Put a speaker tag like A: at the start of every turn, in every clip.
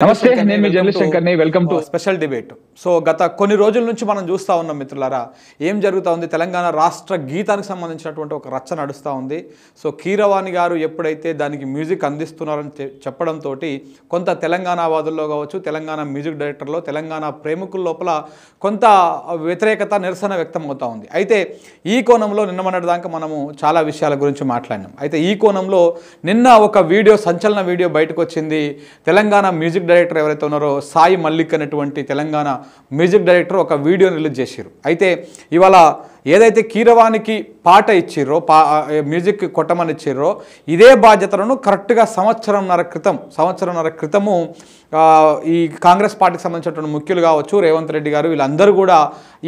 A: నమస్తే, నేను మీ జర్నలిస్ట్ శంకర్ని. Welcome to
B: special debate. So గత కొన్ని రోజుల నుంచి మనం చూస్తూ ఉన్నాం మిత్రులారా, ఏం జరుగుతూ ఉంది. తెలంగాణ రాష్ట్ర గీతానికి సంబంధించినటువంటి ఒక రచ్చ నడుస్తూ ఉంది. సో కీరవాణి గారు ఎప్పుడైతే దానికి మ్యూజిక్ అందిస్తున్నారని చెప్పడంతో కొంత తెలంగాణ వాదుల్లో కావచ్చు, తెలంగాణ మ్యూజిక్ డైరెక్టర్లో, తెలంగాణ ప్రేమికుల లోపల కొంత వ్యతిరేకత, నిరసన వ్యక్తం అవుతూ ఉంది. అయితే ఈ కోణంలో నిన్న మొన్నటిదాకా మనము చాలా విషయాల గురించి మాట్లాడినాం. అయితే ఈ కోణంలో నిన్న ఒక వీడియో, సంచలన వీడియో బయటకు వచ్చింది. తెలంగాణ మ్యూజిక్ డైరెక్టర్ ఎవరైతే ఉన్నారో సాయి మల్లిక్ అనేటువంటి తెలంగాణ మ్యూజిక్ డైరెక్టర్ ఒక వీడియోని రిలీజ్ చేశారు. అయితే ఇవాళ ఏదైతే కీరవాణికి పాట ఇచ్చిర్రో, మ్యూజిక్ కొట్టమని ఇచ్చిర్రో, ఇదే బాధ్యతలను కరెక్ట్గా సంవత్సరంన్నర క్రితము ఈ కాంగ్రెస్ పార్టీకి సంబంధించినటువంటి ముఖ్యులు కావచ్చు, రేవంత్ రెడ్డి గారు, వీళ్ళందరూ కూడా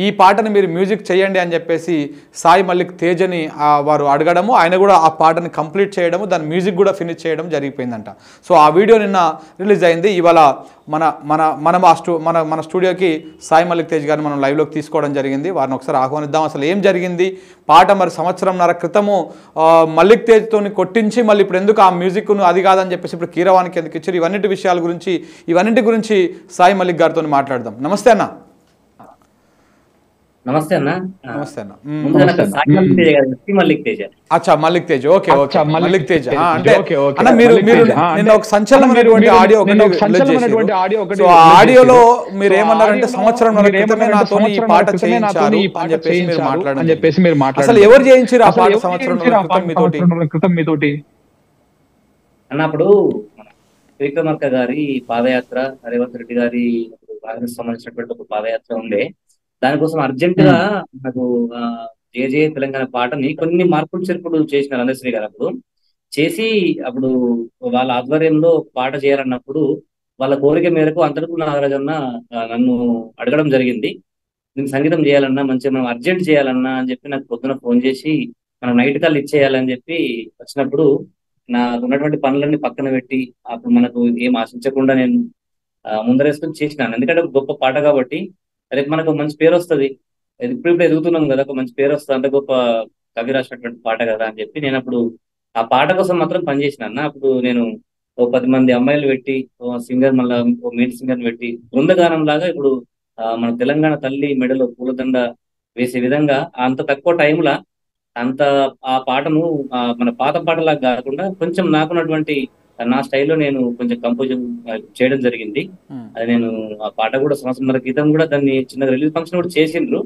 B: ఈ పాటని మీరు మ్యూజిక్ చేయండి అని చెప్పేసి సాయి మల్లిక్ తేజని వారు అడగడము, ఆయన కూడా ఆ పాటని కంప్లీట్ చేయడము, దాని మ్యూజిక్ కూడా ఫినిష్ చేయడం జరిగిపోయిందంట. సో ఆ వీడియో నిన్న రిలీజ్ అయింది. ఇవాళ మన స్టూడియోకి సాయి మల్లిక్ తేజ్ గారిని మనం లైవ్లోకి తీసుకోవడం జరిగింది. వారిని ఒకసారి ఆహ్వానిద్దాం. అసలు ఏం జరిగింది, పాట మరి సంవత్సరంన్నర క్రితము మల్లిక్ తేజ్తో కొట్టించి మళ్ళీ ఇప్పుడు ఎందుకు ఆ మ్యూజిక్ను అది కాదని చెప్పేసి ఇప్పుడు కీరవాణికి ఎందుకు ఇచ్చారు, ఇవన్నిటి గురించి సాయి మల్లిక్ గారితో మాట్లాడదాం. నమస్తే అన్న.
C: నమస్తే అన్న.
B: నమస్తే అన్న.
C: అచ్చా,
B: మల్లిక్ తేజ్. ఓకే, మల్లిక్ తేజ్ అంటే అన్న మీరు నిన్న ఒక సంచలనమైనటువంటి ఆడియో ఒకటి ఆడియోలో మీరు ఏమన్నారంటే సంవత్సరంన్నర క్రితమే నాతో ఈ పాట చేయించారు అని చెప్పేసి మీరు మాట్లాడారు. అసలు ఎవరు చేయించారు ఆ పాట సంవత్సరంన్నర క్రితం మీతోటి
C: అన్న? అప్పుడు విక్రమార్క గారి పాదయాత్ర, రేవంత్ రెడ్డి గారి కాంగ్రెస్ సంబంధించినటువంటి ఒక పాదయాత్ర ఉండే, దానికోసం అర్జెంట్ గా నాకు జే తెలంగాణ పాటని కొన్ని మార్పులు చేర్పులు చేసినారు అందశ్రీ గారు. అప్పుడు చేసి అప్పుడు వాళ్ళ ఆధ్వర్యంలో పాట చేయాలన్నప్పుడు వాళ్ళ కోరిక మేరకు అంతకు నాగరాజన్న నన్ను అడగడం జరిగింది. నేను సంగీతం చేయాలన్నా, మంచిగా మనం అర్జెంట్ చేయాలన్నా అని చెప్పి నాకు పొద్దున ఫోన్ చేసి మనం నైట్ కాల్ ఇచ్చేయాలని చెప్పి వచ్చినప్పుడు నాకు ఉన్నటువంటి పనులన్నీ పక్కన పెట్టి అప్పుడు మనకు ఏం ఆశించకుండా నేను ముందరేసుకొని చేసినాను. ఎందుకంటే గొప్ప పాట కాబట్టి రేపు మనకు మంచి పేరు వస్తుంది, ఇప్పుడు ఎదుగుతున్నాం కదా, ఒక మంచి పేరు వస్తుంది, అంత గొప్ప కవి రాసినటువంటి పాట కదా అని చెప్పి నేను అప్పుడు ఆ పాట కోసం మాత్రం పనిచేసిన అన్న. అప్పుడు నేను ఓ 10 మంది అమ్మాయిలు పెట్టి, సింగర్, మళ్ళీ ఓ మెయిన్ సింగర్ పెట్టి బృందగానం లాగా ఇప్పుడు మన తెలంగాణ తల్లి మెడలో పూలదండ వేసే విధంగా అంత తక్కువ టైంలో అంత ఆ పాటను మన పాత పాటలాగా కాకుండా కొంచెం నాకున్నటువంటి నా స్టైల్లో నేను కొంచెం కంపోజ్ చేయడం జరిగింది. అది నేను ఆ పాట కూడా సంవత్సరంన్నర క్రితం కూడా దాన్ని చిన్న రిలీజ్ ఫంక్షన్ కూడా చేసిండ్రు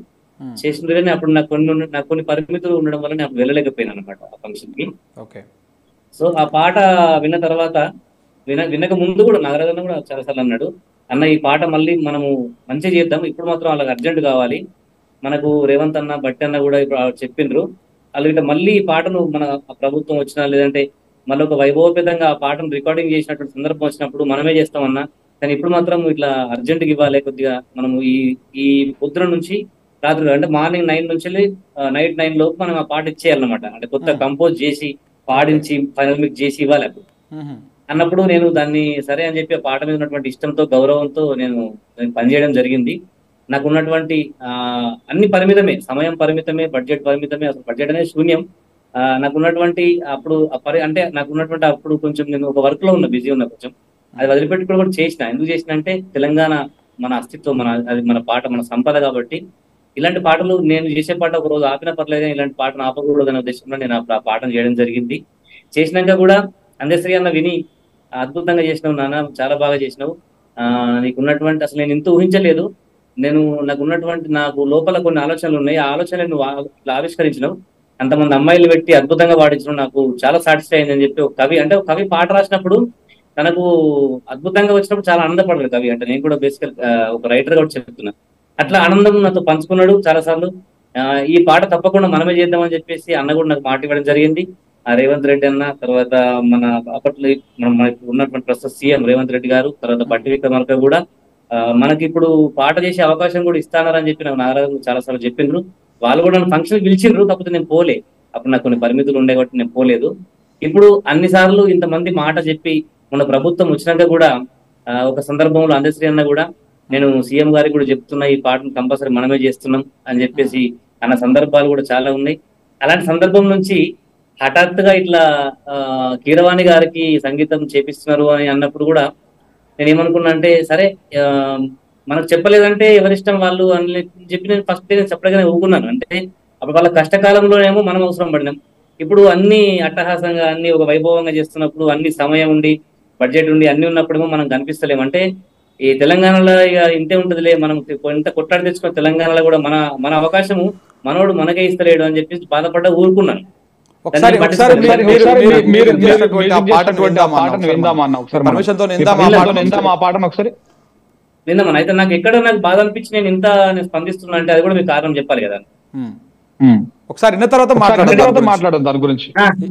C: కానీ అప్పుడు నాకు కొన్ని పరిమితులు ఉండడం వల్ల నేను వెళ్ళలేకపోయినాను అనమాట ఆ ఫంక్షన్ కి. సో ఆ పాట విన్న తర్వాత వినక ముందు కూడా నాగరాజన్న కూడా చాలాసార్లు అన్నాడు, అన్న ఈ పాట మళ్ళీ మనము మంచిగా చేద్దాం, ఇప్పుడు మాత్రం వాళ్ళకి అర్జెంట్ కావాలి, మనకు రేవంత్ అన్న, బట్టి అన్న కూడా ఇప్పుడు చెప్పిండ్రు, అలాగే మళ్ళీ ఈ పాటను మన ప్రభుత్వం వచ్చినా లేదంటే మళ్ళీ ఒక వైభవపేతంగా ఆ పాటను రికార్డింగ్ చేసినటువంటి సందర్భం వచ్చినప్పుడు మనమే చేస్తామన్నా, కానీ ఇప్పుడు మాత్రం ఇట్లా అర్జెంట్గా ఇవ్వాలి, కొద్దిగా మనము ఈ పొద్దున నుంచి రాత్రి అంటే మార్నింగ్ 9 నుంచి నైట్ 9 లోపు మనం ఆ పాట ఇచ్చేయాలన్నమాట. అంటే కొత్త కంపోజ్ చేసి పాడించి ఫైనల్ మిక్స్ చేసి ఇవ్వాలి అప్పుడు అన్నప్పుడు నేను దాన్ని సరే అని చెప్పి ఆ పాట మీద ఉన్నటువంటి ఇష్టంతో, గౌరవంతో నేను పనిచేయడం జరిగింది. నాకు ఉన్నటువంటి అన్ని పరిమితమే, సమయం పరిమితమే, బడ్జెట్ పరిమితమే, అసలు బడ్జెట్ అనేది శూన్యం. నాకున్నటువంటి అప్పుడు అంటే నాకున్నటువంటి అప్పుడు కొంచెం నేను ఒక వర్క్ లో ఉన్నా, బిజీ ఉన్నా, కొంచెం అది వదిలిపెట్టి కూడా చేసిన. ఎందుకు చేసిన అంటే తెలంగాణ మన అస్తిత్వం, అది మన పాట, మన సంపద కాబట్టి ఇలాంటి పాటలు నేను చేసే పాట ఒక రోజు ఆపిన పర్లేదు, ఇలాంటి పాటను ఆపకూడదు అనే ఉద్దేశంలో నేను ఆ పాటను చేయడం జరిగింది. చేసినాక కూడా అందశ్రీ అన్న విని అద్భుతంగా చేసినావు నాన్న, చాలా బాగా చేసినావు, నీకున్నటువంటి అసలు నేను ఇంత ఊహించలేదు, నాకు లోపల కొన్ని ఆలోచనలు ఉన్నాయి, ఆ ఆలోచనలు నువ్వు ఆవిష్కరించినావు, అంతమంది అమ్మాయిలు పెట్టి అద్భుతంగా పాడించడం నాకు చాలా సాటిస్ఫై అయిందని చెప్పి ఒక కవి పాట రాసినప్పుడు తనకు అద్భుతంగా వచ్చినప్పుడు చాలా ఆనందపడలేదు కవి. అంటే నేను కూడా బేసికల్ ఒక రైటర్ కూడా చెప్తున్నా, అట్లా ఆనందం నాతో పంచుకున్నాడు చాలా సార్లు. ఈ పాట తప్పకుండా మనమే చేద్దామని చెప్పేసి అన్న కూడా నాకు మాట ఇవ్వడం జరిగింది. రేవంత్ రెడ్డి అన్న, తర్వాత మన అప్పట్లో మనకు ఉన్నటువంటి ప్రస్తుత సీఎం రేవంత్ రెడ్డి గారు, తర్వాత బట్టి విక్రమార్క కూడా మనకి ఇప్పుడు పాట చేసే అవకాశం కూడా ఇస్తానని చెప్పి నాకు నాగరాజు చాలా సార్లు చెప్పిండ్రు. వాళ్ళు కూడా నన్ను ఫంక్షన్ పిలిచిండ్రు, కాకపోతే నేను పోలే, అప్పుడు నాకు కొన్ని పరిమితులు ఉండే కాబట్టి నేను పోలేదు. ఇప్పుడు అన్నిసార్లు ఇంతమంది మాట చెప్పి మన ప్రభుత్వం వచ్చినాక కూడా ఒక సందర్భంలో అందశ్రీ అన్న కూడా నేను సీఎం గారికి కూడా చెప్తున్నా, ఈ పాటను కంపల్సరీ మనమే చేస్తున్నాం అని చెప్పేసి అన్న సందర్భాలు కూడా చాలా ఉన్నాయి. అలాంటి సందర్భం నుంచి హఠాత్తుగా ఇట్లా కీరవాణి గారికి సంగీతం చేపిస్తున్నారు అని అన్నప్పుడు కూడా నేను ఏమనుకున్నా అంటే సరే ఆ, మనకు చెప్పలేదంటే ఎవరిష్టం వాళ్ళు అని చెప్పి నేను ఫస్ట్ నేను చెప్పలేగానే ఊరుకున్నాను. అంటే అప్పుడు వాళ్ళ కష్టకాలంలోనేమో మనం అవసరం పడినాం. ఇప్పుడు అన్ని అట్టహాసంగా అన్ని ఒక వైభవంగా చేస్తున్నప్పుడు అన్ని సమయం ఉండి బడ్జెట్ ఉండి అన్ని ఉన్నప్పుడేమో మనం కనిపిస్తలేము. అంటే ఈ తెలంగాణలో ఇక ఇంతే ఉంటదిలే, మనం ఇంత కొట్లాడి తెచ్చుకున్న తెలంగాణలో కూడా మన మన అవకాశము మనోడు మనకే ఇస్తలేడు అని చెప్పేసి బాధపడ్డా ఊరుకున్నాను. దాన్ని
B: ఒకసారి
C: నేను
B: ఒకసారి
C: పట్టించుకోలేదు.
A: మీరు
B: మీరు చేసినటువంటి ఆ పాటను విందామా అన్న ఒకసారి మనం?
A: విందామా అన్న ఒకసారి మనం
B: పర్మిషన్ తో
A: మీ
B: విందామా ఆ
A: permission తో
B: పాటను
A: విందామా
B: ఒకసారి?
A: ఆ పాటను ఒకసారి
C: విందామని అయితే నాకు ఎక్కడ నాకు బాధ అనిపించి నేను స్పందిస్తున్నా అంటే అది కూడా మీకు కారణం చెప్పాలి కదా.
B: ఉమ్.
A: ఉమ్.
B: ఒకసారి విన్న తర్వాత
A: ఒకసారి
B: మాట్లాడదాం
A: విన్న తర్వాత
B: దాని గురించి.
A: మాట్లాడదాం దాని గురించి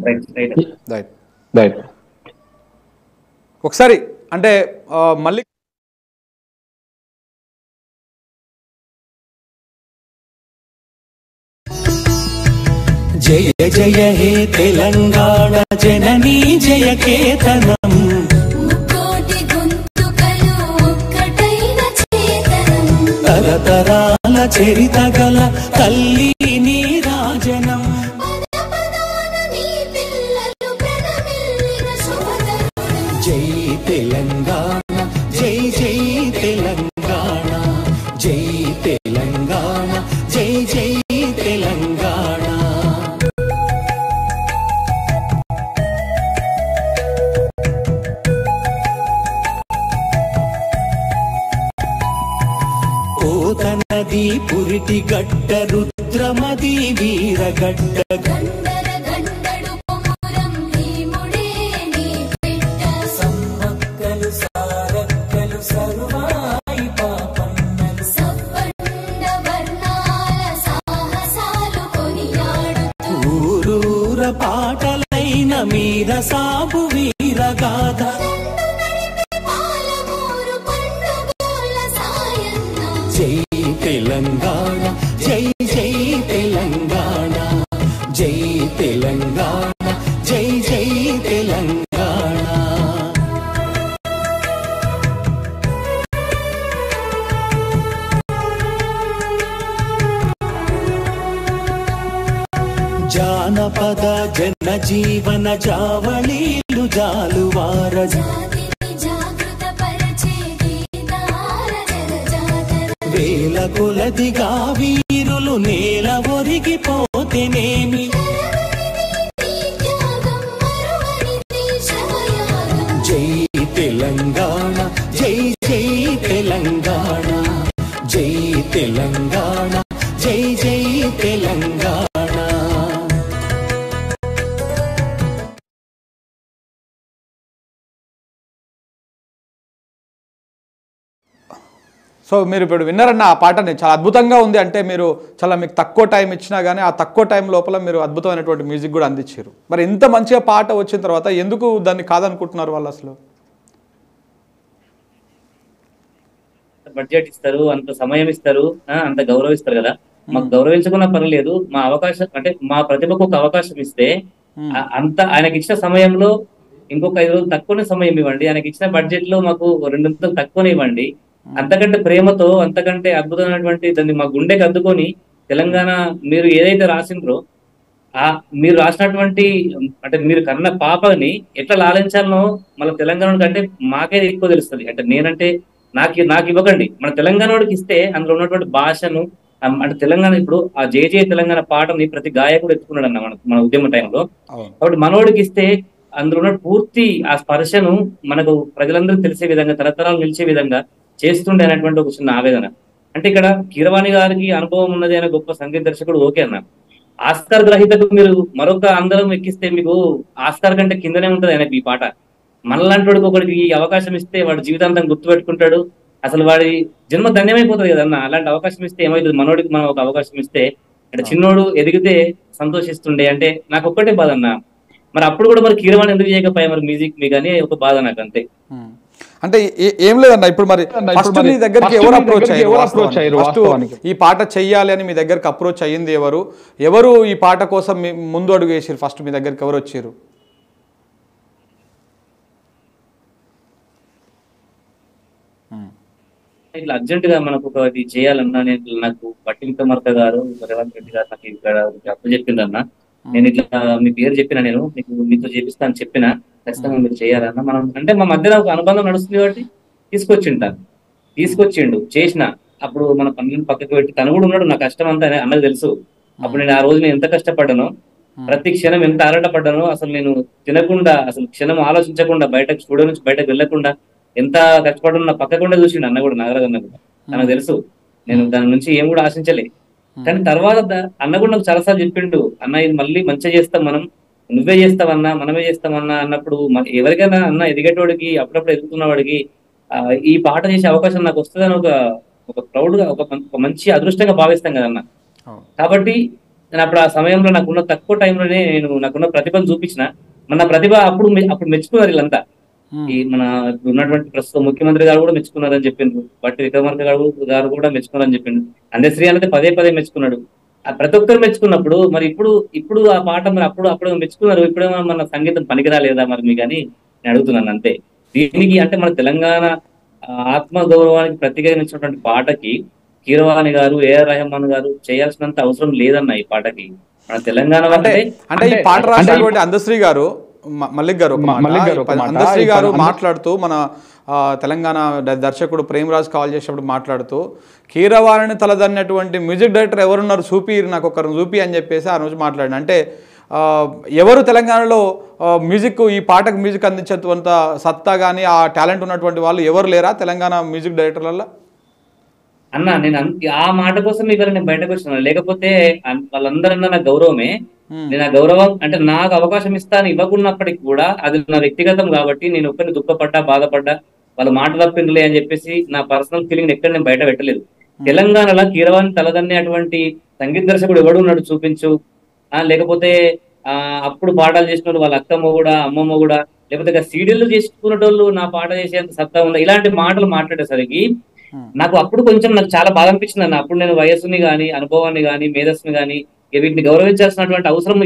C: రైట్ రైట్.
B: రైట్.
A: రైట్.
B: ఒకసారి అంటే మళ్ళీ
D: జయ జయ హే తెలంగాణ జననీ జయ కేతనం
E: ముక్కోటి గొంతుకలు ఒక్కటైన చేతనం
D: తరతరాల చరిత గల తల్లి నీరాజనం
E: పదపదాన నీ పిల్లలు ప్రణమిల్లిన శుభతరుణం
D: జై తెలంగాణ జై జై తెలంగాణ జై తెలంగాణ జై జై తెలంగాణ పోతనది పురిటి గడ్డ రుద్రమది వీరగడ్డ
E: గండర గండడు కొమురం భీముడే నీ బిడ్డ
D: సమ్మక్కలు సారక్కలు సర్వాయి పాపన్నలు
E: సవ్వండ వర్ణాల సాహసాలు కొనియాడుతూ
D: ఊరూర పాటలైన మీద సాబు వీరగాథ
E: పాలమూరు పండుగల సాయన్న
D: జై తెలంగాణ జై జై తెలంగాణ జై తెలంగాణ జై జై తెలంగాణ జానపద జనజీవన జావళీలు జాలువార
E: జాతిని జాగృత పరిచే గీతాల జలజాతర
D: వేల కొలదిగా వీరులు నేల ఒరిగిపోతేనేమి
E: నీ త్యాగం మరువని దేశమయాగం
D: జై తెలంగాణ జై జై తెలంగాణ జై తెలంగాణ జై జై తెలంగాణ
B: సో మీరు ఇప్పుడు విన్నారన్న ఆ పాటని చాలా అద్భుతంగా ఉంది. అంటే మీరు చాలా మీకు తక్కువ టైం ఇచ్చినా కానీ ఆ తక్కువ టైం లోపల మీరు అద్భుతమైనటువంటి మ్యూజిక్ కూడా అందించారు. మరి ఇంత మంచిగా పాట వచ్చిన తర్వాత ఎందుకు దాన్ని కాదనుకుంటున్నారు వాళ్ళు అసలు?
C: బడ్జెట్ ఇస్తారు, అంత సమయం ఇస్తారు, అంత గౌరవిస్తారు కదా. మాకు గౌరవించుకున్నా పర్లేదు, మా అవకాశం అంటే మా ప్రతిభకు ఒక అవకాశం ఇస్తే అంత ఆయనకి ఇచ్చిన సమయంలో ఇంకొక 5 రోజులు తక్కువనే సమయం ఇవ్వండి, ఆయనకి ఇచ్చిన బడ్జెట్ లో మాకు 2 తక్కువనే ఇవ్వండి. అంతకంటే ప్రేమతో అంతకంటే అద్భుతమైనటువంటి దాన్ని మా గుండెకి అద్దుకొని తెలంగాణ మీరు ఏదైతే రాసిండ్రో మీరు రాసినటువంటి అంటే మీరు కన్న పాపని ఎట్లా లాలించాలనో మన తెలంగాణ కంటే మాకే ఎక్కువ తెలుస్తుంది. అంటే నేనంటే నాకు ఇవ్వకండి, మన తెలంగాణకి ఇస్తే అందులో ఉన్నటువంటి భాషను అంటే తెలంగాణ ఇప్పుడు ఆ జే తెలంగాణ పాటని ప్రతి గాయకుడు ఎత్తుకున్నాడు అన్న మన ఉద్యమ టైంలో. కాబట్టి మనోడికి ఇస్తే అందులో ఉన్న పూర్తి ఆ స్పర్శను మనకు ప్రజలందరూ తెలిసే విధంగా తరతరాలు నిలిచే విధంగా చేస్తుండే అనేటువంటి ఒక చిన్న ఆవేదన. అంటే ఇక్కడ కీరవాణి గారికి అనుభవం ఉన్నది అనే గొప్ప సంగీత దర్శకుడు ఓకే అన్న. ఆస్కార్ గ్రహీతకు మీరు మరొక అందరం ఎక్కిస్తే మీకు ఆస్కార్ కంటే కిందనే ఉంటది ఆయనకి ఈ పాట. మనలాంటి వాడికి ఒకడికి ఈ అవకాశం ఇస్తే వాడు జీవితాంతం గుర్తుపెట్టుకుంటాడు, అసలు వాడి జన్మ ధన్యమైపోతుంది కదన్న. అలాంటి అవకాశం ఇస్తే ఏమవుతుంది, మనోడికి మనం ఒక అవకాశం ఇస్తే అంటే చిన్నోడు ఎదిగితే సంతోషిస్తుండే. అంటే నాకు ఒక్కటే బాధ అన్న, మరి అప్పుడు కూడా మరి కీరవాణి ఎందుకు చేయకపోయా మరి మ్యూజిక్ మీకు అని ఒక బాధ నాకు అంతే.
B: అంటే ఏం లేదన్న, ఇప్పుడు మరి ఫస్ట్ మీ దగ్గరికి ఎవరు అప్రోచ్ అయ్యారు? ఫస్ట్ ఈ పాట చెయ్యాలి అని మీ దగ్గరికి అప్రోచ్ అయ్యింది ఎవరు? ఎవరు ఈ పాట కోసం ముందు అడుగు వేసారు? ఫస్ట్ మీ దగ్గరికి ఎవరు వచ్చారు?
C: ఇట్లా అర్జెంట్ గా మనకు ఒకటి చేయాలన్నా నేను నాకు బట్టి విక్రమార్క గారు రేవంత్ రెడ్డి గారు నాకు ఇక్కడ అప్పు చెప్పిందన్న. నేను ఇట్లా మీ పేరు చెప్పిన, నేను మీతో చేపిస్తాను చెప్పిన, ఖచ్చితంగా మీరు చేయాలన్నా. మనం అంటే మా మధ్యలో ఒక అనుబంధం నడుస్తుంది కాబట్టి తీసుకొచ్చిండు చేసిన. అప్పుడు మన పనులను పక్కకు పెట్టి తను కూడా ఉన్నాడు, నా కష్టం అంతా అన్నది తెలుసు. అప్పుడు నేను ఆ రోజు నేను ఎంత కష్టపడ్డానో, ప్రతి క్షణం ఎంత ఆరాటపడ్డానో, అసలు నేను తినకుండా అసలు క్షణం ఆలోచించకుండా బయటకు స్టూడియో నుంచి బయటకు వెళ్ళకుండా ఎంత కష్టపడ్డా నా పక్కకుండా చూసిండు అన్న కూడా, నాగరాజ్ అన్న కూడా. తనకు తెలుసు నేను దాని నుంచి ఏం కూడా ఆశించలే. కానీ తర్వాత అన్న కూడా నాకు చాలాసార్లు చెప్పిండు, అన్న ఇది మళ్ళీ మంచిగా చేస్తాం మనం, నువ్వే చేస్తావన్నా మనమే చేస్తామన్నా అన్నప్పుడు ఎవరికైనా అన్న ఎదిగేటోడికి అప్పుడప్పుడు ఎదుగుతున్న వాడికి ఈ పాట చేసే అవకాశం నాకు వస్తుందని ఒక ప్రౌడ్ గా ఒక మంచి అదృష్టంగా భావిస్తాం కదన్న. కాబట్టి నేను అప్పుడు ఆ సమయంలో నాకున్న తక్కువ టైంలోనే నేను నాకున్న ప్రతిభను చూపించిన. మన ప్రతిభ అప్పుడు మెచ్చుకున్నారు వీళ్ళంతా. ఈ మన ఉన్నటువంటి ప్రస్తుతం ముఖ్యమంత్రి గారు కూడా మెచ్చుకున్నారని చెప్పిండ్రు, బట్టి విక్రమార్క గారు కూడా మెచ్చుకున్నారని చెప్పిండు, అందశ్రీ అనేది పదే మెచ్చుకున్నాడు. ప్రతి ఒక్కరు మెచ్చుకున్నప్పుడు మరి ఇప్పుడు ఆ పాట మరి అప్పుడు మెచ్చుకున్నారు, ఇప్పుడేమో మన సంగీతం పనికిరాలేదా మరి మీకు అని నేను అడుగుతున్నాను అంతే. దీనికి అంటే మన తెలంగాణ ఆత్మ గౌరవానికి ప్రతిఘటించినటువంటి పాటకి కీరవాణి గారు, ఏఆర్ రెహమాన్ గారు చేయాల్సినంత అవసరం లేదన్న ఈ పాటకి. మన తెలంగాణ
B: అంటే ఈ పాట రాసినటువంటి అందశ్రీ గారు, మల్లిక్ గారు అందశ్రీ గారు మాట్లాడుతూ మన తెలంగాణ దర్శకుడు ప్రేమరాజ్ కాల్ చేసినప్పుడు మాట్లాడుతూ కీరవాణిని తలదన్నటువంటి మ్యూజిక్ డైరెక్టర్ ఎవరున్నారు చూపి, నాకు ఒకరిని చూపి అని చెప్పేసి ఆ రోజు మాట్లాడిన. అంటే ఎవరు తెలంగాణలో మ్యూజిక్ ఈ పాటకు మ్యూజిక్ అందించేంత సత్తా కానీ ఆ టాలెంట్ ఉన్నటువంటి వాళ్ళు ఎవరు లేరా తెలంగాణ మ్యూజిక్ డైరెక్టర్లలో?
C: అన్న నేను ఆ మాట కోసం ఇవాళ నేను బయటకు వచ్చినాను, లేకపోతే వాళ్ళందరన్నా నా గౌరవమే. నేను ఆ గౌరవం అంటే నాకు అవకాశం ఇస్తాను ఇవ్వకున్నప్పటికీ కూడా అది నా వ్యక్తిగతం కాబట్టి నేను ఒక్కరిని దుఃఖపడ్డా బాధపడ్డా వాళ్ళు మాట తప్పిండలే అని చెప్పేసి నా పర్సనల్ ఫీలింగ్ ఎక్కడ నేను బయట పెట్టలేదు. తెలంగాణలో కీరవాణి తలదన్నే అటువంటి సంగీత దర్శకుడు ఎవడు ఉన్నాడు చూపించు, లేకపోతే అప్పుడు పాటలు చేసిన వాళ్ళ అక్కమ్మ కూడా అమ్మమ్మ కూడా, లేకపోతే సీడీలు చేసుకునేటోళ్ళు నా పాట చేసేంత సత్తా ఉందా, ఇలాంటి మాటలు మాట్లాడేసరికి నాకు అప్పుడు కొంచెం నాకు చాలా బాధ అనిపించింది అన్న. అప్పుడు నేను వయస్సుని కానీ అనుభవాన్ని కానీ మేధస్సుని కానీ వీటిని గౌరవించాల్సినటువంటి అవసరం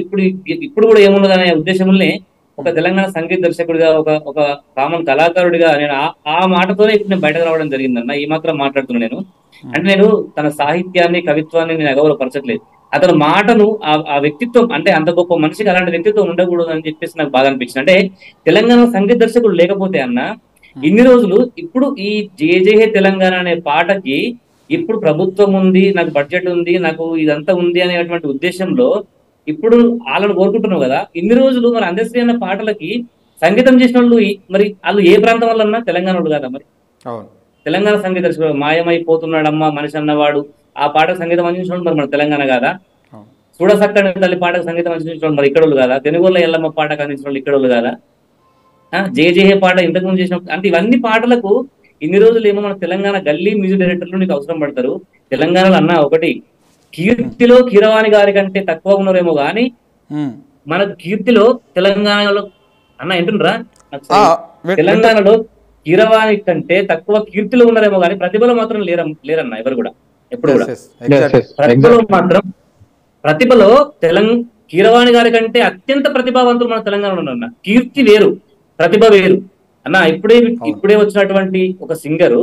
C: ఇప్పుడు కూడా ఏమున్నదనే ఉద్దేశంలోనే ఒక తెలంగాణ సంగీత దర్శకుడిగా ఒక కామన్ కళాకారుడిగా నేను ఆ మాటతోనే ఇప్పుడు నేను బయటకు రావడం జరిగిందన్న. ఈ మాత్రం మాట్లాడుతున్నాను నేను. అంటే నేను తన సాహిత్యాన్ని కవిత్వాన్ని నేను అగౌరవపరచట్లేదు, అతని మాటను ఆ వ్యక్తిత్వం అంటే అంత గొప్ప మనిషికి అలాంటి వ్యక్తిత్వం ఉండకూడదు అని చెప్పేసి నాకు బాగా అనిపించింది. అంటే తెలంగాణ సంగీత దర్శకుడు లేకపోతే అన్న ఇన్ని రోజులు ఇప్పుడు ఈ జేజే తెలంగాణ అనే పాటకి ఇప్పుడు ప్రభుత్వం ఉంది, నాకు బడ్జెట్ ఉంది, నాకు ఇదంతా ఉంది అనేటువంటి ఉద్దేశంలో ఇప్పుడు వాళ్ళని కోరుకుంటున్నావు కదా. ఇన్ని రోజులు మరి అందశ్రీ అన్న పాటలకి సంగీతం చేసిన వాళ్ళు మరి వాళ్ళు ఏ ప్రాంతం వల్ల తెలంగాణ వాళ్ళు కదా. మరి తెలంగాణ సంగీత దర్శకుడు మాయమైపోతున్నాడమ్మా మనిషి అన్నవాడు ఆ పాటకు సంగీతం అందించడం మరి మన తెలంగాణ కాదా? చూడసక్కని తల్లి పాటకు సంగీతం అందించడం మరి ఇక్కడ వాళ్ళు కాదా? తెలుగులో ఎల్లమ్మ పాటకు అందించడం వాళ్ళు ఇక్కడ వాళ్ళు కాదా? జేజే పాట ఇంతకుముందు చేసినప్పుడు అంటే ఇవన్నీ పాటలకు ఇన్ని రోజులు ఏమో మన తెలంగాణ గల్లీ మ్యూజిక్ డైరెక్టర్లు నీకు అవసరం పడతారు. తెలంగాణలో అన్న ఒకటి కీర్తిలో కీరవాణి గారి కంటే తక్కువ ఉన్నారేమో కానీ మన కీర్తిలో తెలంగాణలో అన్న ఏంటుండ్రా తెలంగాణలో కీరవాణి కంటే తక్కువ కీర్తిలో ఉన్నారేమో కానీ ప్రతిభలో మాత్రం లేరన్న ఎవరు కూడా ఎప్పుడు కూడా. ప్రతిభలో కీరవాణి గారి కంటే అత్యంత ప్రతిభావంతులు మన తెలంగాణలో ఉన్నారు. కీర్తి వేరు, ప్రతిభ వేరు అన్న. ఇప్పుడే వచ్చినటువంటి ఒక సింగరు,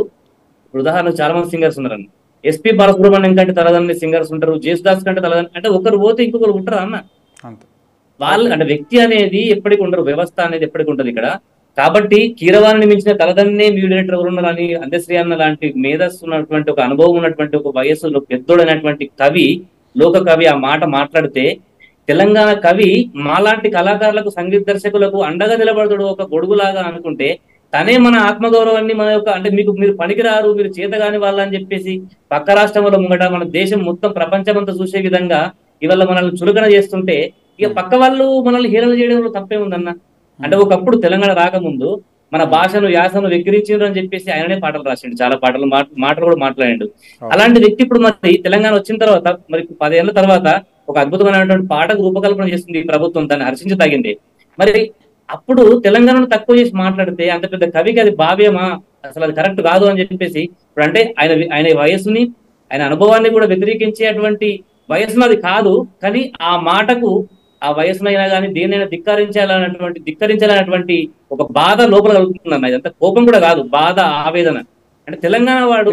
C: ఉదాహరణకు చాలా మంది సింగర్స్ ఉన్నారన్న. ఎస్పి బాలసుబ్రహ్మణ్యం కంటే తలదన్ని సింగర్స్ ఉంటారు, జేసుదాస్ కంటే తలదని అంటే ఒకరు పోతే ఇంకొకరు ఉంటారా అన్న? వాళ్ళు అంటే వ్యక్తి అనేది ఎప్పటికి ఉండరు, వ్యవస్థ అనేది ఎప్పటికి ఉంటది ఇక్కడ. కాబట్టి కీరవాణిని మించిన తలదన్నే మ్యూజిక్ డైరెక్టర్ ఎవరు ఉన్నారని అందశ్రీ అన్న లాంటి మేధస్సు ఉన్నటువంటి ఒక అనుభవం ఉన్నటువంటి ఒక వయస్సులో పెద్దోడైనటువంటి కవి, లోక కవి ఆ మాట మాట్లాడితే తెలంగాణ కవి మాలాంటి కళాకారులకు సంగీత దర్శకులకు అండగా నిలబడతాడు ఒక గొడుగులాగా అనుకుంటే తనే మన ఆత్మగౌరవాన్ని మన యొక్క అంటే మీరు పనికిరారు, మీరు చేతగాని వాళ్ళని చెప్పేసి పక్క రాష్ట్రంలో ముంగట మన దేశం మొత్తం ప్రపంచమంతా చూసే విధంగా ఇవాళ మనల్ని చులకన చేస్తుంటే ఇక పక్క వాళ్ళు మనల్ని హేళన చేయడంలో తప్పే ఉందన్న. అంటే ఒకప్పుడు తెలంగాణ రాకముందు మన భాషను యాసను వెక్కిరించిండ్రు అని చెప్పేసి ఆయననే పాటలు రాసిండు, చాలా మాటలు కూడా మాట్లాడిండు. అలాంటి వ్యక్తి ఇప్పుడు మరి తెలంగాణ వచ్చిన తర్వాత మరి 10 ఏళ్ల తర్వాత ఒక అద్భుతమైనటువంటి పాటకు రూపకల్పన చేస్తుంది ఈ ప్రభుత్వం, దాన్ని హర్షించదగింది. మరి అప్పుడు తెలంగాణను తక్కువ చేసి మాట్లాడితే అంత పెద్ద కవికి అది భావ్యమా, అసలు అది కరెక్ట్ కాదు అని చెప్పేసి ఇప్పుడు అంటే ఆయన వయస్సుని ఆయన అనుభవాన్ని కూడా వ్యతిరేకించేటువంటి వయస్సును అది కాదు, కానీ ఆ మాటకు ఆ వయసునైనా కానీ దేనైనా ధిక్కరించాలన్నటువంటి ఒక బాధ లోపల కలుగుతుందన్న. ఇదంతా కోపం కూడా కాదు, బాధ, ఆవేదన. అంటే తెలంగాణ వాడు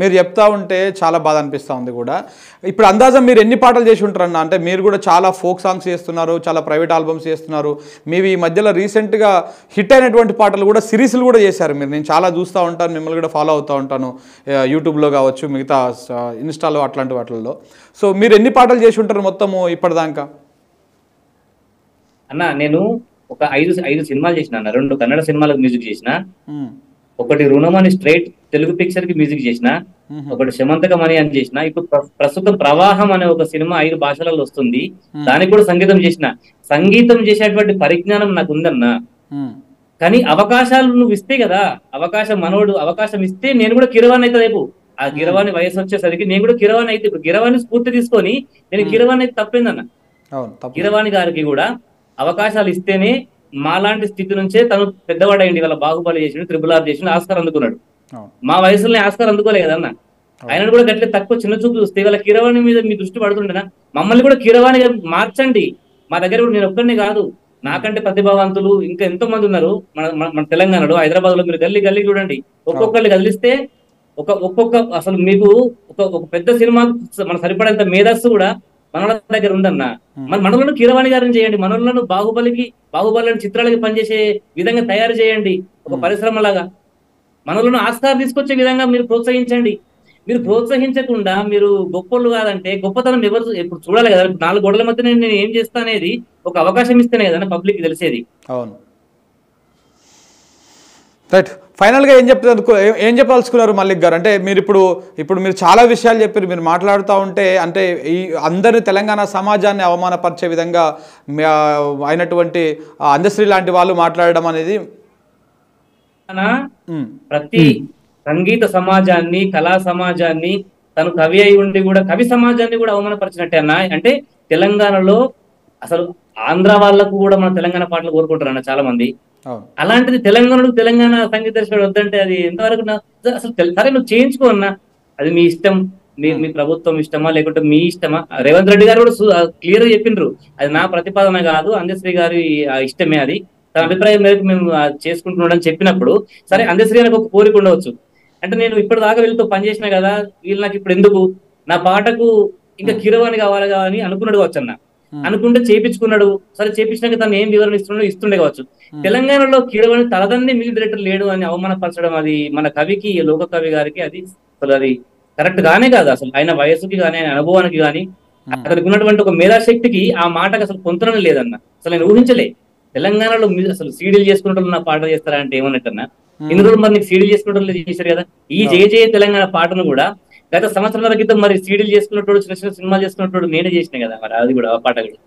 B: మీరు చెప్తా ఉంటే చాలా బాధ అనిపిస్తూ ఉంది కూడా. ఇప్పుడు అందాజం మీరు ఎన్ని పాటలు చేసి ఉంటారన్న? అంటే మీరు కూడా చాలా ఫోక్ సాంగ్స్ చేస్తున్నారు, చాలా ప్రైవేట్ ఆల్బమ్స్ చేస్తున్నారు. మీవి ఈ మధ్యలో రీసెంట్గా హిట్ అయినటువంటి పాటలు కూడా సిరీస్లు కూడా చేశారు మీరు. నేను చాలా చూస్తూ ఉంటాను, మిమ్మల్ని కూడా ఫాలో అవుతూ ఉంటాను యూట్యూబ్లో కావచ్చు, మిగతా ఇన్స్టాలో అట్లాంటి వాటిల్లో. సో మీరు ఎన్ని పాటలు చేసి ఉంటారు మొత్తము ఇప్పటిదాకా?
C: అన్న నేను ఒక ఐదు సినిమాలు చేసిన అన్న. 2 కన్నడ సినిమాలకు మ్యూజిక్ చేసిన, ఒకటి రుణమని స్ట్రైట్ తెలుగు పిక్చర్ కి మ్యూజిక్ చేసిన, ఒకటి శమంతకమణి అని చేసిన. ఇప్పుడు ప్రస్తుతం ప్రవాహం అనే ఒక సినిమా 5 భాషలలో వస్తుంది, దానికి కూడా సంగీతం చేసిన. సంగీతం చేసేటువంటి పరిజ్ఞానం నాకు ఉందన్న. కానీ అవకాశాలు నువ్వు ఇస్తే కదా, అవకాశం ఇస్తే నేను కూడా కిరవాణి అయితే రేపు ఆ కిరవాణి వయసు వచ్చేసరికి నేను కూడా కిరవాణి అయితే, ఇప్పుడు కిరవాణి స్ఫూర్తి తీసుకొని నేను కిరవాణి అయితే తప్పేందన్న. కిరవాణి గారికి కూడా అవకాశాలు ఇస్తేనే మాలాంటి స్థితి నుంచే తను పెద్దవాడైంది. వాళ్ళ బాహుబలి చేసిండు, RRR చేసిండు, ఆస్కార్ అందుకున్నాడు. మా వయసులోనే ఆస్కార్ అందుకోలే కదన్న. ఆయన కూడా గట్లే తక్కువ చిన్న చూపు చూస్తే వాళ్ళ కిరవాణి మీద మీ దృష్టి పడుతుండేనా? మమ్మల్ని కూడా కిరవాణి మార్చండి. మా దగ్గర కూడా నేను ఒక్కడిని కాదు, నాకంటే ప్రతిభావంతులు ఇంకా ఎంతో మంది ఉన్నారు మన తెలంగాణలో. హైదరాబాద్ లో మీరు గల్లీ చూడండి, ఒక్కొక్కరిని కదిలిస్తే ఒక్కొక్క అసలు మీకు ఒక పెద్ద సినిమా మన సరిపడేంత మేధస్సు కూడా మనోళ్ళ దగ్గర ఉందన్న. మనోళ్ళను కిరవాణి గారిని చేయండి, మనోళ్ళను బాహుబలి చిత్రాలకి పనిచేసే విధంగా తయారు చేయండి, ఒక పరిశ్రమలాగా. మనోళ్ళను ఆస్కార్ తీసుకొచ్చే విధంగా మీరు ప్రోత్సహించండి. మీరు ప్రోత్సహించకుండా మీరు గొప్పలు కాదంటే గొప్పతనం ఎవరు ఎప్పుడు చూడాలి కదా. 4 గోడల మధ్య నేను ఏం చేస్తా అనేది ఒక అవకాశం ఇస్తేనే కదా పబ్లిక్ తెలిసేది.
B: అవును, రైట్. ఫైనల్గా ఏం చెప్పదలుచుకున్నారు మల్లిక్ గారు? అంటే ఇప్పుడు మీరు చాలా విషయాలు చెప్పారు. మీరు మాట్లాడుతూ ఉంటే అంటే ఈ అందరి తెలంగాణ సమాజాన్ని అవమానపరిచే విధంగా అయినటువంటి అందశ్రీ లాంటి వాళ్ళు మాట్లాడడం అనేది
C: ప్రతి సంగీత సమాజాన్ని, కళా సమాజాన్ని, తను కవి అయి ఉండి కూడా కవి సమాజాన్ని కూడా అవమానపరిచినట్టే అన్న. అంటే తెలంగాణలో అసలు ఆంధ్ర వాళ్ళకు కూడా మన తెలంగాణ పాటలు కోరుకుంటారు అన్న చాలా మంది. అలాంటిది తెలంగాణ సంగీత దర్శకుడు వద్దంటే అది ఎంతవరకు అసలు సరే నువ్వు చేయించుకో అన్న, అది మీ ఇష్టం, మీ ప్రభుత్వం ఇష్టమా లేకుంటే మీ ఇష్టమా? రేవంత్ రెడ్డి గారు కూడా క్లియర్ గా చెప్పిండ్రు, అది నా ప్రతిపాదన కాదు, అందశ్రీ గారి ఇష్టమే, అది తన అభిప్రాయం మేరకు మేము చేసుకుంటున్నాడని చెప్పినప్పుడు సరే అందశ్రీ గారికి ఒక కోరిక ఉండవచ్చు. అంటే నేను ఇప్పటిదాకా వీళ్ళతో పనిచేసినా కదా, వీళ్ళు నాకు ఇప్పుడు ఎందుకు, నా పాటకు ఇంకా కిరవాణి కావాలి అని అనుకున్నాడు కావచ్చు అన్న. అనుకుంటే చేపించుకున్నాడు. సరే చేపించినాక తను ఏం వివరణ ఇస్తుండే కావచ్చు. తెలంగాణలో కిరవాణి తలదన్ని మ్యూజిక్ డైరెక్టర్ లేడు అని అవమానపరచడం అది మన కవికి, లోక కవి గారికి అది అసలు అది కరెక్ట్ గానే కాదు. అసలు ఆయన వయసుకి కానీ, ఆయన అనుభవానికి కానీ, అతనికి ఉన్నటువంటి ఒక మేధాశక్తికి ఆ మాటకు అసలు పొంతనం లేదన్న. అసలు నేను ఊహించలే తెలంగాణలో అసలు సీడీలు చేసుకున్నట్టు నా పాట చేస్తారా అంటే ఏమన్నట్టన్నా. ఇన్ని రోజులు మరి నీకు సీడీలు చేసుకున్నట్టు చేశారు కదా. ఈ జయ తెలంగాణ పాటను కూడా గత సంవత్సరాల క్రితం మరి సీడీలు చేసుకున్నట్టు చిన్న చిన్న సినిమాలు చేసుకున్నట్టు నేనే చేసిన కదా. మరి అది కూడా ఆ పాట కూడా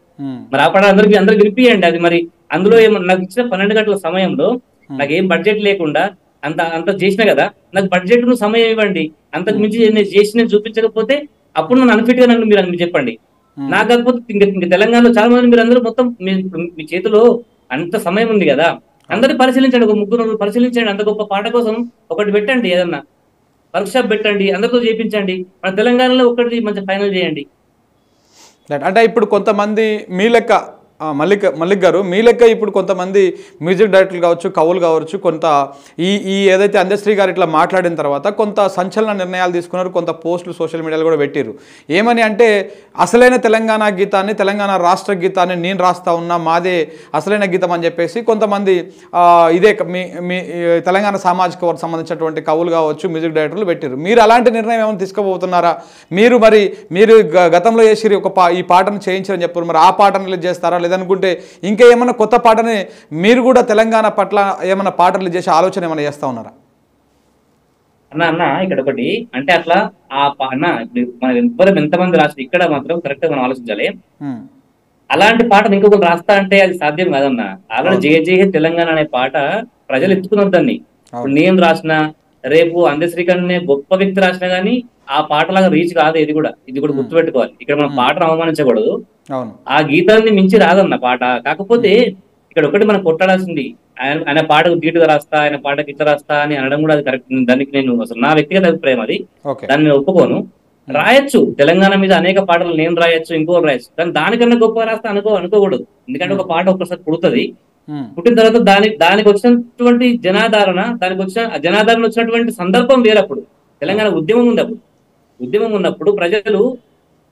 C: మరి ఆ పాట అందరికి వినిపియండి. అది మరి అందులో నాకు ఇచ్చిన 12 గంటల సమయంలో నాకేం బడ్జెట్ లేకుండా అంత చేసిన కదా, నాకు బడ్జెట్ ను సమయం ఇవ్వండి. అంతకు మించి నేను చేసి నేను చూపించకపోతే అప్పుడు నన్ను అన్ఫిట్ గా నన్ను మీరు చెప్పండి. నాకు కాకపోతే ఇంకా తెలంగాణలో చాలా మంది మీరు అందరూ మొత్తం మీ చేతిలో అంత సమయం ఉంది కదా, అందరినీ పరిశీలించండి, ఒక 3 పరిశీలించండి. అంత గొప్ప పాట కోసం ఒకటి పెట్టండి, ఏదన్నా వర్క్ షాప్ పెట్టండి, అందరితో చేయించండి. మన తెలంగాణలో ఒకటి మంచి ఫైనల్ చేయండి.
B: అంటే ఇప్పుడు కొంతమంది మీ లెక్క మల్లిక్ గారు, మీ లెక్క ఇప్పుడు కొంతమంది మ్యూజిక్ డైరెక్టర్లు కావచ్చు, కవులు కావచ్చు, కొంత ఈ ఏదైతే అందశ్రీ గారు ఇట్లా మాట్లాడిన తర్వాత కొంత సంచలన నిర్ణయాలు తీసుకున్నారు. కొంత పోస్టులు సోషల్ మీడియాలో కూడా పెట్టారు. ఏమని అంటే అసలైన తెలంగాణ గీతాన్ని, తెలంగాణ రాష్ట్ర గీతాన్ని నేను రాస్తా ఉన్నా, మాదే అసలైన గీతం అని చెప్పేసి కొంతమంది ఇదే మీ తెలంగాణ సామాజిక వర్గం సంబంధించినటువంటి కవులు కావచ్చు, మ్యూజిక్ డైరెక్టర్లు పెట్టారు. మీరు అలాంటి నిర్ణయం ఏమైనా తీసుకోబోతున్నారా? మీరు గతంలో చేసి ఈ పాటను చేయించారని చెప్పారు, మరి ఆ పాటను రిలీజ్ చేస్తారా? లేదనుకుంటే ఇంకా ఏమన్నా కొత్త పాటని మీరు కూడా తెలంగాణ పట్ల ఏమన్నా పాటలు చేసే ఆలోచన ఏమైనా చేస్తా ఉన్నారా?
C: అన్న ఇక్కడ ఒకటి అంటే అట్లా అన్న మనం ఎవ్వరం ఎంతమంది రాసి ఇక్కడ మాత్రం కరెక్ట్ గా మనం ఆలోచించాలి. అలాంటి పాటను ఇంకొకరు రాస్తా అంటే అది సాధ్యం కాదన్న. ఆల్రెడీ జయ జయ తెలంగాణ అనే పాట ప్రజలు ఎత్తుకున్నారు దాన్ని. ఇప్పుడు నేను రాసిన, రేపు అందశ్రీ కన్నా గొప్ప వ్యక్తి రాసినా గానీ ఆ పాటలాగా రీచ్ కాదు. ఇది కూడా గుర్తుపెట్టుకోవాలి. ఇక్కడ మనం పాటను అవమానించకూడదు, ఆ గీతాన్ని మించి రాదన్న పాట. కాకపోతే ఇక్కడ ఒకటి మనం కొట్టాడాల్సింది, ఆయన పాటకు ధీటుగా రాస్తా, ఆయన పాటకు ఇట్లా రాస్తా అని అనడం కూడా అది కరెక్ట్. దానికి నేను అసలు నా వ్యక్తిగత అభిప్రాయం అది, దాన్ని నేను ఒప్పుకోను. రాయొచ్చు తెలంగాణ మీద అనేక పాటలు నేను రాయొచ్చు, ఇంకోటి రాయొచ్చు, కానీ దానికన్నా గొప్ప రాస్తా అనుకోకూడదు. ఎందుకంటే ఒక పాట ఒక్కసారి పుడుతుంది, పుట్టిన తర్వాత దానికి వచ్చినటువంటి జనాదరణ వచ్చినటువంటి సందర్భం వేరప్పుడు. తెలంగాణ ఉద్యమం ఉంది అప్పుడు. ఉద్యమం ఉన్నప్పుడు ప్రజలు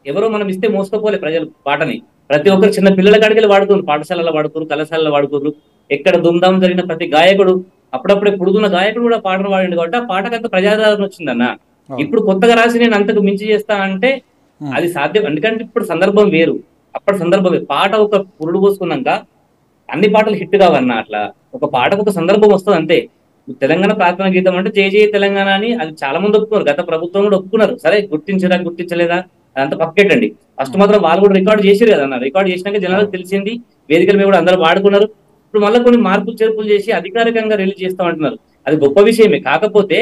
C: ఎవరో మనం ఇస్తే మోసుకోపోలే ప్రజలు పాటని. ప్రతి ఒక్కరు చిన్న పిల్లల కాడికి వాడుతున్నారు, పాఠశాలలో వాడుకోరు, కళాశాలలో వాడుకోరు. ఎక్కడ దుమ్దాం జరిగిన ప్రతి గాయకుడు అప్పుడప్పుడే పుడుతున్న గాయకుడు కూడా పాటలు వాడిండు కాబట్టి ఆ పాటకంత ప్రజాదరణ వచ్చిందన్న. ఇప్పుడు కొత్తగా రాసి నేను అంతకు మించి చేస్తా అంటే అది సాధ్యం. ఎందుకంటే ఇప్పుడు సందర్భం వేరు, అప్పటి సందర్భం వేరు. పాట ఒక పురుడు పోసుకున్నాక అన్ని పాటలు హిట్ కావన్నా. అట్లా ఒక పాటకు ఒక సందర్భం వస్తుంది అంతే. తెలంగాణ ప్రార్థన గీతం అంటే జై జై తెలంగాణ అని అది చాలా మంది ఒప్పుకున్నారు, గత ప్రభుత్వం కూడా ఒప్పుకున్నారు. సరే గుర్తించరా గుర్తించలేదా అదంతా పక్కెట్టండి. ఫస్ట్ మాత్రం వాళ్ళు కూడా రికార్డు చేసిరు కదన్న. రికార్డు చేసినాక జనాలకు తెలిసింది, వేదికల మీద కూడా అందరూ వాడుకున్నారు. ఇప్పుడు మళ్ళీ కొన్ని మార్పులు చేర్పులు చేసి అధికారికంగా రిలీజ్ చేస్తామంటున్నారు. అది గొప్ప విషయమే. కాకపోతే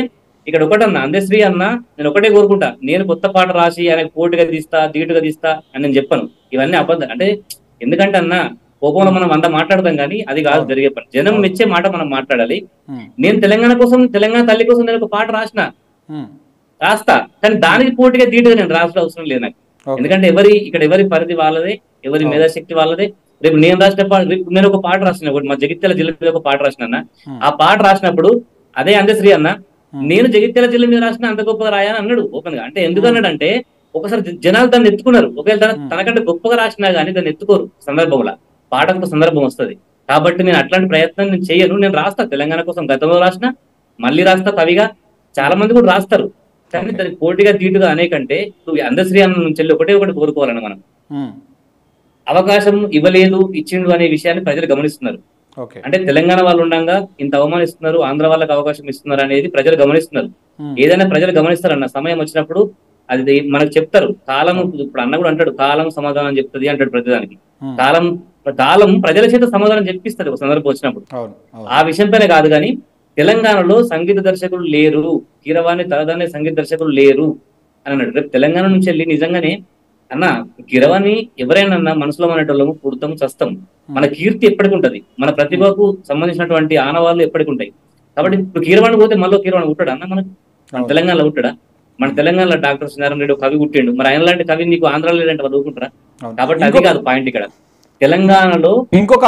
C: ఇక్కడ ఒకటన్నా, అందశ్రీ అన్న నేను ఒకటే కోరుకుంటా, నేను కొత్త పాట రాసి ఆయనకు పోటుగా తీస్తా ధీటుగా తీస్తా అని నేను చెప్పను. ఇవన్నీ అబద్ధం. అంటే ఎందుకంటే అన్న కోపంలో మనం అంతా మాట్లాడతాం కానీ అది కాదు జరిగే పని. జనం మెచ్చే మాట మనం మాట్లాడాలి. నేను తెలంగాణ కోసం, తెలంగాణ తల్లి కోసం నేను ఒక పాట రాస్తా, కానీ దానికి పోటీగా ధీటుగా నేను రాసిన అవసరం లేదు నాకు. ఎందుకంటే ఎవరి పరిధి వాళ్ళదే, ఎవరి మేధాశక్తి వాళ్ళదే. రేపు నేను రాసిన పాట, నేను ఒక పాట రాసిన, మా జగిత్యాల జిల్లా మీద ఒక పాట రాసిన, ఆ పాట రాసినప్పుడు అదే అందశ్రీ అన్న నేను జగిత్యాల జిల్లా మీద రాసిన అంత గొప్పగా రాయని అన్నాడు ఓపెన్ గా. అంటే ఎందుకు అన్నాడంటే ఒకసారి జనాలు దాన్ని ఎత్తుకున్నారు. ఒకవేళ తనకంటే గొప్పగా రాసినా గానీ దాన్ని ఎత్తుకోరు సందర్భంలో. పాటకు సందర్భం వస్తుంది కాబట్టి నేను అట్లాంటి ప్రయత్నం నేను చేయను. నేను రాస్తా తెలంగాణ కోసం, గతంలో రాసిన, మళ్ళీ రాస్తా కవిగా. చాలా మంది కూడా రాస్తారు, కానీ దానికి పోటీగా ధీటుగా అనేకంటే నువ్వు అందశ్రీ అన్న నుంచి ఒకటి కోరుకోవాలని మనం. అవకాశం ఇవ్వలేదు, ఇచ్చిండు అనే విషయాన్ని ప్రజలు గమనిస్తున్నారు. అంటే తెలంగాణ వాళ్ళు ఉండగా ఇంత అవమానిస్తున్నారు, ఆంధ్ర వాళ్ళకి అవకాశం ఇస్తున్నారు అనేది ప్రజలు గమనిస్తున్నారు. ఏదైనా ప్రజలు గమనిస్తారన్న సమయం వచ్చినప్పుడు అది మనకు చెప్తారు. కాలం, ఇప్పుడు అన్న కూడా అంటాడు కాలం సమాధానం చెప్తుంది అంటాడు ప్రతిదానికి. కాలం ప్రజల చేత సమాధానం చెప్పిస్తుంది ఒక సందర్భం వచ్చినప్పుడు. ఆ విషయం పైన కాదు కానీ తెలంగాణలో సంగీత దర్శకులు లేరు, కీరవాణి తరదనే సంగీత దర్శకులు లేరు అని అన్నాడు. రేపు తెలంగాణ నుంచి వెళ్ళి నిజంగానే అన్న కీరవాణి ఎవరైనా అన్న మనసులో అనేటోళ్ళము పుడతాం చస్తాం. మన కీర్తి ఎప్పటికి ఉంటది, మన ప్రతిభకు సంబంధించినటువంటి ఆనవాళ్ళు ఎప్పటికి ఉంటాయి. కాబట్టి ఇప్పుడు కీరవాణి పోతే మళ్ళీ కీరవాణి ఉంటాడా అన్న మనకు? మన తెలంగాణలో ఉంటాడా? మన తెలంగాణలో డాక్టర్ శ్రీనారాయణ రెడ్డి కవి పుట్టిండు, మరి ఆయన లాంటి కవి నీకు ఆంధ్రాలో లేదంటే వాళ్ళు ఊరుకుంటారా? కాబట్టి అది కాదు పాయింట్ ఇక్కడ. తెలంగాణలో
B: ఇంకొక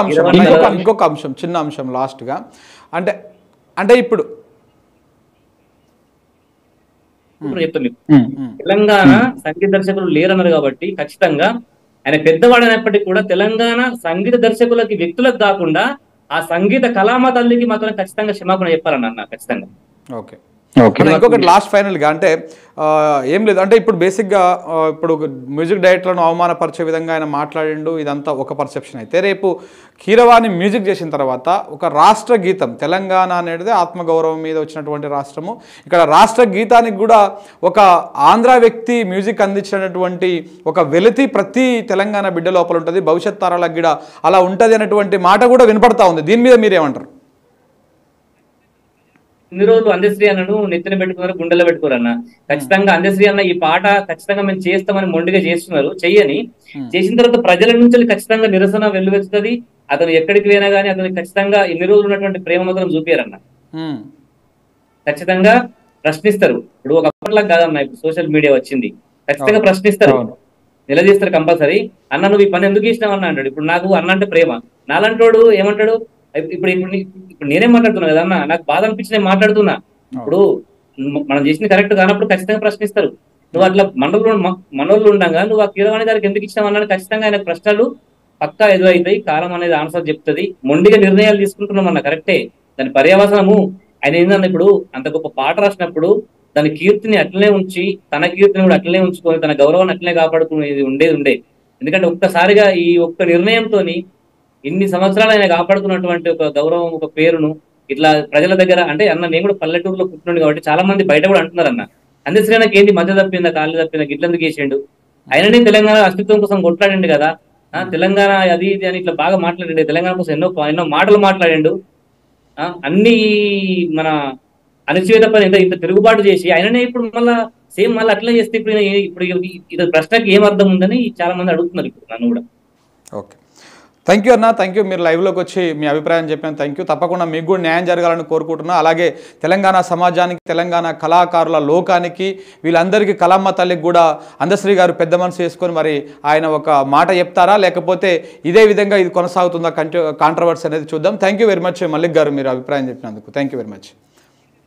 B: అంశం చిన్న అంశం లాస్ట్ గా, అంటే ఇప్పుడు
C: చెప్తాం మీకు, తెలంగాణ సంగీత దర్శకులు లేరన్నారు కాబట్టి ఖచ్చితంగా ఆయన పెద్దవాడైనప్పటికీ కూడా తెలంగాణ సంగీత దర్శకులకి, వ్యక్తులకు కాకుండా ఆ సంగీత కళామ తల్లికి మాత్రం ఖచ్చితంగా క్షమాపణ చెప్పాలన్న ఖచ్చితంగా.
B: ఓకే, ఇంకొకటి లాస్ట్ ఫైనల్ గా, అంటే ఏం లేదు, అంటే ఇప్పుడు బేసిక్ గా ఇప్పుడు మ్యూజిక్ డైరెక్టర్లను అవమానపరిచే విధంగా ఆయన మాట్లాడిండు, ఇదంతా ఒక పర్సెప్షన్. అయితే రేపు కీరవాణి మ్యూజిక్ చేసిన తర్వాత ఒక రాష్ట్ర గీతం, తెలంగాణ అనేది ఆత్మగౌరవం మీద వచ్చినటువంటి రాష్ట్రము, ఇక్కడ రాష్ట్ర గీతానికి కూడా ఒక ఆంధ్ర వ్యక్తి మ్యూజిక్ అందించినటువంటి ఒక వెలితి ప్రతి తెలంగాణ బిడ్డ లోపల ఉంటుంది, భవిష్యత్ తరాలకు కూడా అలా ఉంటుంది అనేటువంటి మాట కూడా వినపడతా ఉంది. దీని మీద మీరేమంటారు?
C: ఇన్ని రోజులు అందశ్రీ అన్నను నెత్తిన పెట్టుకున్నారు, గుండెలో పెట్టుకోరన్న. ఖచ్చితంగా అందశ్రీ అన్న ఈ పాట ఖచ్చితంగా మేము చేస్తామని మొండిగా చేస్తున్నారు, చెయ్యని. చేసిన తర్వాత ప్రజల నుంచి ఖచ్చితంగా నిరసన వెల్లువెచ్చుతుంది. అతను ఎక్కడికి పోయినా కానీ అతను ఖచ్చితంగా ఇన్ని రోజులు ఉన్నటువంటి ప్రేమ మాత్రం చూపారన్న. ఖచ్చితంగా ప్రశ్నిస్తారు. ఇప్పుడు ఒక అప్పట్లా కాదన్న, ఇప్పుడు సోషల్ మీడియా వచ్చింది, ఖచ్చితంగా ప్రశ్నిస్తారు, నిలదీస్తారు కంపల్సరీ. అన్న నువ్వు ఈ పని ఎందుకు చేసినావు అన్న అంటాడు. ఇప్పుడు నాకు అన్న అంటే ప్రేమ, నాలంటోడు ఏమంటాడు, ఇప్పుడు నేనేం మాట్లాడుతున్నా కదా అన్న, నాకు బాధ అనిపించి నేను మాట్లాడుతున్నా. ఇప్పుడు మనం చేసింది కరెక్ట్ కానప్పుడు ఖచ్చితంగా ప్రశ్నిస్తారు. నువ్వు అట్లా మనోళ్ళు ఉండగా నువ్వు ఆ కీరవాణి గారికి ఎందుకు ఇచ్చినావు అన్నాడు. ఖచ్చితంగా ఆయన ప్రశ్నలు పక్కా ఎదురైతాయి, కాలం అనేది ఆన్సర్ చెప్తుంది. మొండిగా నిర్ణయాలు తీసుకుంటున్నాం అన్న కరెక్టే, దాని పర్యవసనము ఆయన ఏంటన్న, ఇప్పుడు అంత గొప్ప పాట రాసినప్పుడు దాని కీర్తిని అట్లనే ఉంచి, తన కీర్తిని కూడా అట్లనే ఉంచుకొని, తన గౌరవాన్ని అట్లనే కాపాడుకునేది ఉండేది. ఎందుకంటే ఒక్కసారిగా ఈ ఒక్క నిర్ణయంతో ఇన్ని సంవత్సరాలు ఆయన కాపాడుకున్నటువంటి ఒక గౌరవం, ఒక పేరును ఇట్లా ప్రజల దగ్గర, అంటే అన్న నేను కూడా పల్లెటూరులో పుట్టినాడు కాబట్టి చాలా మంది బయట కూడా అంటున్నారు అన్న అందశ్రీకి ఏంటి మధ్య తప్పిందా, కాళ్ళు తప్పిందా, గిట్లెందుకు చేసిండు, ఆయననే తెలంగాణ అస్తిత్వం కోసం కొట్లాడిండు కదా, తెలంగాణ అది ఇది అని ఇట్లా బాగా మాట్లాడిండు, తెలంగాణ కోసం ఎన్నో మాటలు మాట్లాడిండు. అన్ని మన అణచివేత పని ఇంత తిరుగుబాటు చేసి ఆయననే ఇప్పుడు మళ్ళీ సేమ్ మళ్ళీ అట్లా చేస్తే ఇప్పుడు ఇది ప్రశ్నకి ఏం అర్థం ఉందని చాలా మంది అడుగుతున్నారు ఇప్పుడు నన్ను కూడా.
B: ఓకే, థ్యాంక్ యూ అన్న, థ్యాంక్ యూ. మీరు లైవ్లోకి వచ్చి మీ అభిప్రాయం చెప్పాను, థ్యాంక్ యూ. తప్పకుండా మీకు కూడా న్యాయం జరగాలని కోరుకుంటున్నా. అలాగే తెలంగాణ సమాజానికి, తెలంగాణ కళాకారుల లోకానికి, వీళ్ళందరికీ కళామ్మ తల్లికి కూడా అందశ్రీ గారు పెద్ద మనసు చేసుకొని మరి ఆయన ఒక మాట చెప్తారా, లేకపోతే ఇదే విధంగా ఇది కొనసాగుతుందా కాంట్రవర్సీ అనేది చూద్దాం. Thank you very much Mallik గారు, మీరు అభిప్రాయం చెప్పినందుకు థ్యాంక్ యూ వెరీ మచ్.